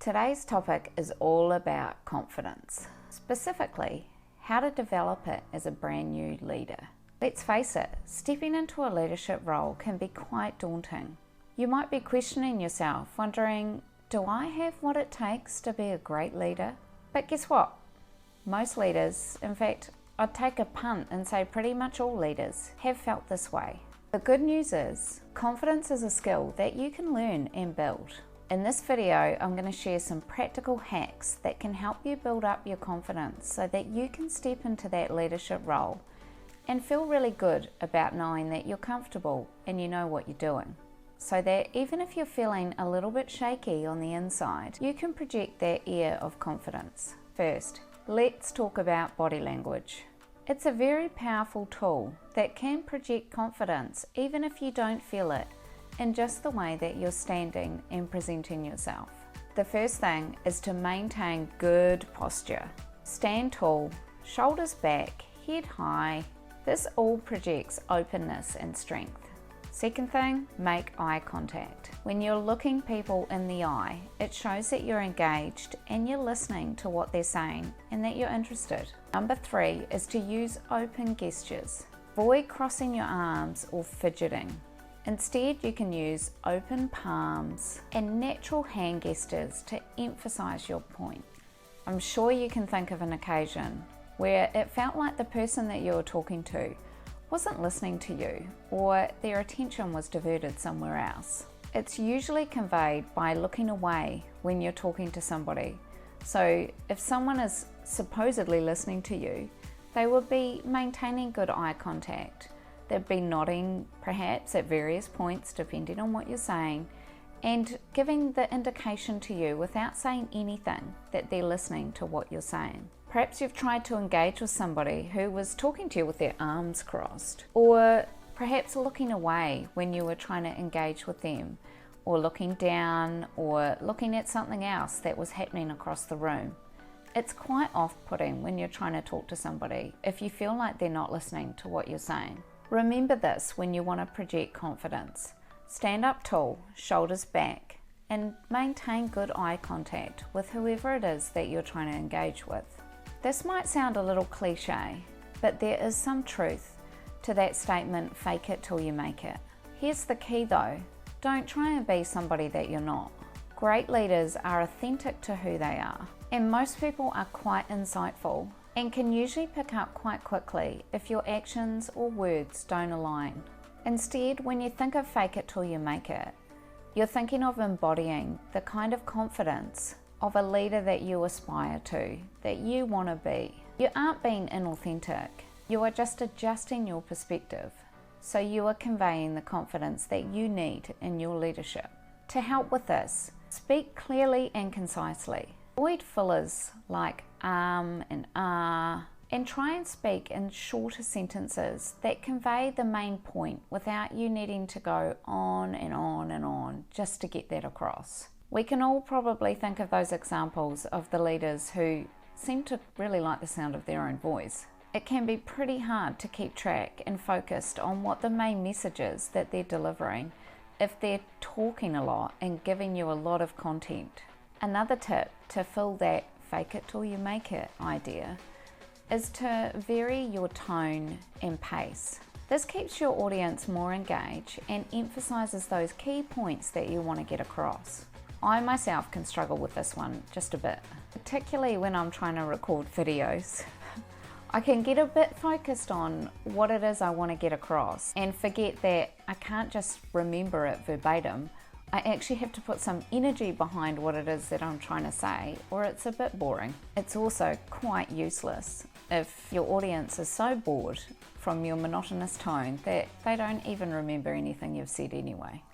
Today's topic is all about confidence, specifically how to develop it as a brand new leader. Let's face it, stepping into a leadership role can be quite daunting. You might be questioning yourself, wondering, do I have what it takes to be a great leader? But guess what? Most leaders, in fact, I'd take a punt and say pretty much all leaders, have felt this way. The good news is, confidence is a skill that you can learn and build. In this video, I'm going to share some practical hacks that can help you build up your confidence so that you can step into that leadership role and feel really good about knowing that you're comfortable and you know what you're doing. So that even if you're feeling a little bit shaky on the inside, you can project that air of confidence. First, let's talk about body language. It's a very powerful tool that can project confidence even if you don't feel it in just the way that you're standing and presenting yourself. The first thing is to maintain good posture. Stand tall, shoulders back, head high. This all projects openness and strength. Second thing, make eye contact. When you're looking people in the eye, it shows that you're engaged and you're listening to what they're saying and that you're interested. Number 3 is to use open gestures. Avoid crossing your arms or fidgeting. Instead, you can use open palms and natural hand gestures to emphasize your point. I'm sure you can think of an occasion where it felt like the person that you were talking to wasn't listening to you, or their attention was diverted somewhere else. It's usually conveyed by looking away when you're talking to somebody. So if someone is supposedly listening to you, they will be maintaining good eye contact. They'd be nodding perhaps at various points depending on what you're saying and giving the indication to you without saying anything that they're listening to what you're saying. Perhaps you've tried to engage with somebody who was talking to you with their arms crossed, or perhaps looking away when you were trying to engage with them, or looking down or looking at something else that was happening across the room. It's quite off-putting when you're trying to talk to somebody if you feel like they're not listening to what you're saying. Remember this when you want to project confidence. Stand up tall, shoulders back, and maintain good eye contact with whoever it is that you're trying to engage with. This might sound a little cliche, but there is some truth to that statement, fake it till you make it. Here's the key though, don't try and be somebody that you're not. Great leaders are authentic to who they are, and most people are quite insightful and can usually pick up quite quickly if your actions or words don't align. Instead, when you think of fake it till you make it, you're thinking of embodying the kind of confidence of a leader that you aspire to, that you want to be. You aren't being inauthentic, you are just adjusting your perspective. So you are conveying the confidence that you need in your leadership. To help with this, speak clearly and concisely. Avoid fillers like and and try and speak in shorter sentences that convey the main point without you needing to go on and on and on just to get that across. We can all probably think of those examples of the leaders who seem to really like the sound of their own voice. It can be pretty hard to keep track and focused on what the main message is that they're delivering if they're talking a lot and giving you a lot of content. Another tip to fill that fake it till you make it idea is to vary your tone and pace. This keeps your audience more engaged and emphasizes those key points that you want to get across. I myself can struggle with this one just a bit, particularly when I'm trying to record videos. I can get a bit focused on what it is I want to get across and forget that I can't just remember it verbatim. I actually have to put some energy behind what it is that I'm trying to say, or it's a bit boring. It's also quite useless if your audience is so bored from your monotonous tone that they don't even remember anything you've said anyway.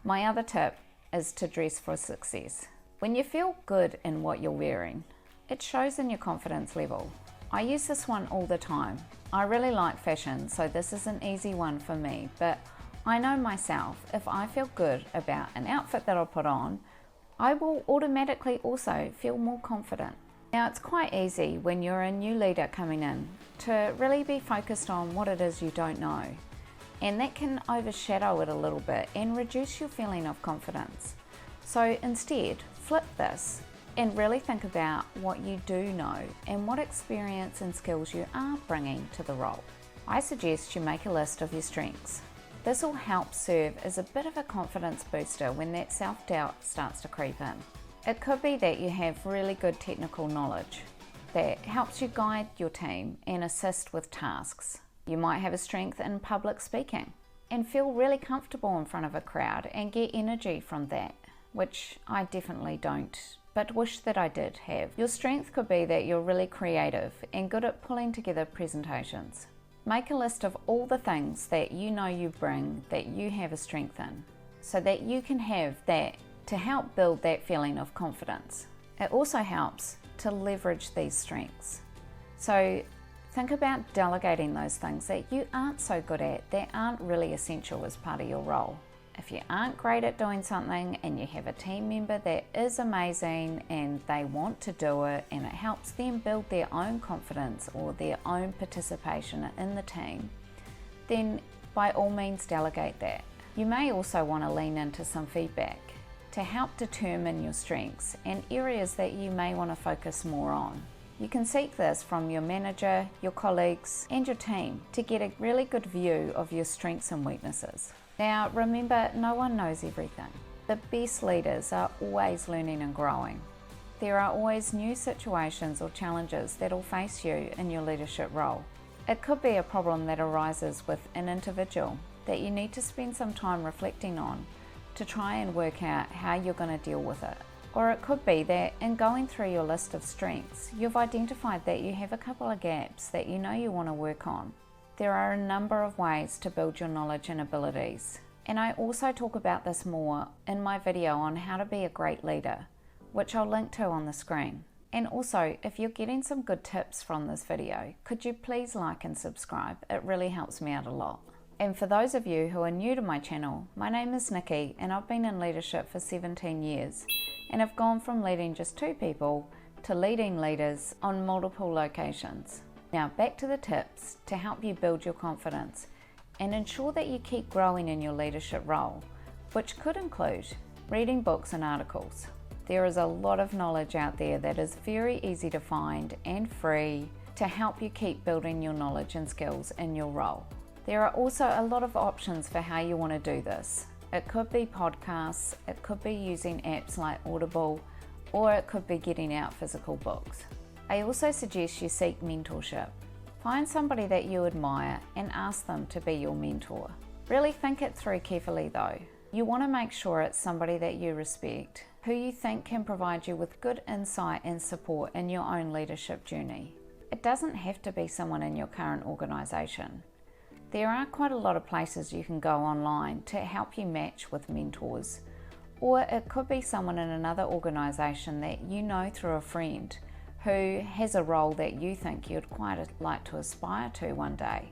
My other tip is to dress for success. When you feel good in what you're wearing, it shows in your confidence level. I use this one all the time. I really like fashion, so this is an easy one for me, but I know myself, if I feel good about an outfit that I'll put on, I will automatically also feel more confident. Now, it's quite easy when you're a new leader coming in to really be focused on what it is you don't know, and that can overshadow it a little bit and reduce your feeling of confidence. So instead, flip this and really think about what you do know and what experience and skills you are bringing to the role. I suggest you make a list of your strengths. This will help serve as a bit of a confidence booster when that self-doubt starts to creep in. It could be that you have really good technical knowledge that helps you guide your team and assist with tasks. You might have a strength in public speaking and feel really comfortable in front of a crowd and get energy from that, which I definitely don't, but wish that I did have. Your strength could be that you're really creative and good at pulling together presentations. Make a list of all the things that you know you bring that you have a strength in, so that you can have that to help build that feeling of confidence. It also helps to leverage these strengths. So think about delegating those things that you aren't so good at, that aren't really essential as part of your role. If you aren't great at doing something and you have a team member that is amazing and they want to do it and it helps them build their own confidence or their own participation in the team, then by all means delegate that. You may also want to lean into some feedback to help determine your strengths and areas that you may want to focus more on. You can seek this from your manager, your colleagues, and your team to get a really good view of your strengths and weaknesses. Now remember, no one knows everything. The best leaders are always learning and growing. There are always new situations or challenges that will face you in your leadership role. It could be a problem that arises with an individual that you need to spend some time reflecting on to try and work out how you're going to deal with it. Or it could be that in going through your list of strengths, you've identified that you have a couple of gaps that you know you want to work on. There are a number of ways to build your knowledge and abilities, and I also talk about this more in my video on how to be a great leader, which I'll link to on the screen. And also, if you're getting some good tips from this video, could you please like and subscribe? It really helps me out a lot. And for those of you who are new to my channel, my name is Nikki and I've been in leadership for 17 years and have gone from leading just 2 people to leading leaders on multiple locations. Now back to the tips to help you build your confidence and ensure that you keep growing in your leadership role, which could include reading books and articles. There is a lot of knowledge out there that is very easy to find and free to help you keep building your knowledge and skills in your role. There are also a lot of options for how you want to do this. It could be podcasts, it could be using apps like Audible, or it could be getting out physical books. I also suggest you seek mentorship. Find somebody that you admire and ask them to be your mentor. Really think it through carefully though. You want to make sure it's somebody that you respect, who you think can provide you with good insight and support in your own leadership journey. It doesn't have to be someone in your current organisation. There are quite a lot of places you can go online to help you match with mentors, or it could be someone in another organisation that you know through a friend who has a role that you think you'd quite like to aspire to one day.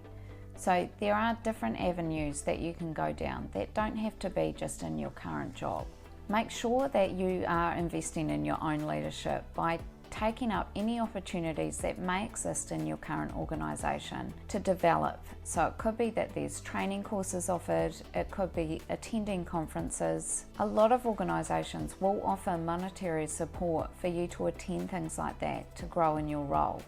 So there are different avenues that you can go down that don't have to be just in your current job. Make sure that you are investing in your own leadership by taking up any opportunities that may exist in your current organisation to develop. So it could be that there's training courses offered, it could be attending conferences. A lot of organisations will offer monetary support for you to attend things like that to grow in your role.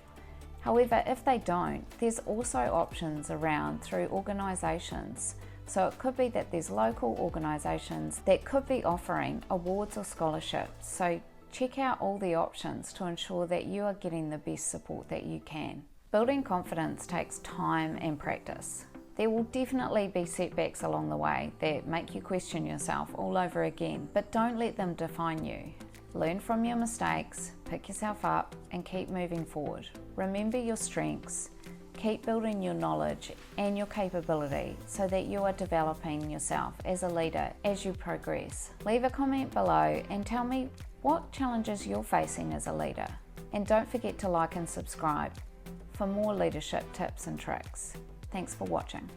However, if they don't, there's also options around through organisations. So it could be that there's local organisations that could be offering awards or scholarships. So check out all the options to ensure that you are getting the best support that you can. Building confidence takes time and practice. There will definitely be setbacks along the way that make you question yourself all over again, but don't let them define you. Learn from your mistakes, pick yourself up, and keep moving forward. Remember your strengths, keep building your knowledge and your capability so that you are developing yourself as a leader as you progress. Leave a comment below and tell me what challenges you're facing as a leader. And don't forget to like and subscribe for more leadership tips and tricks. Thanks for watching.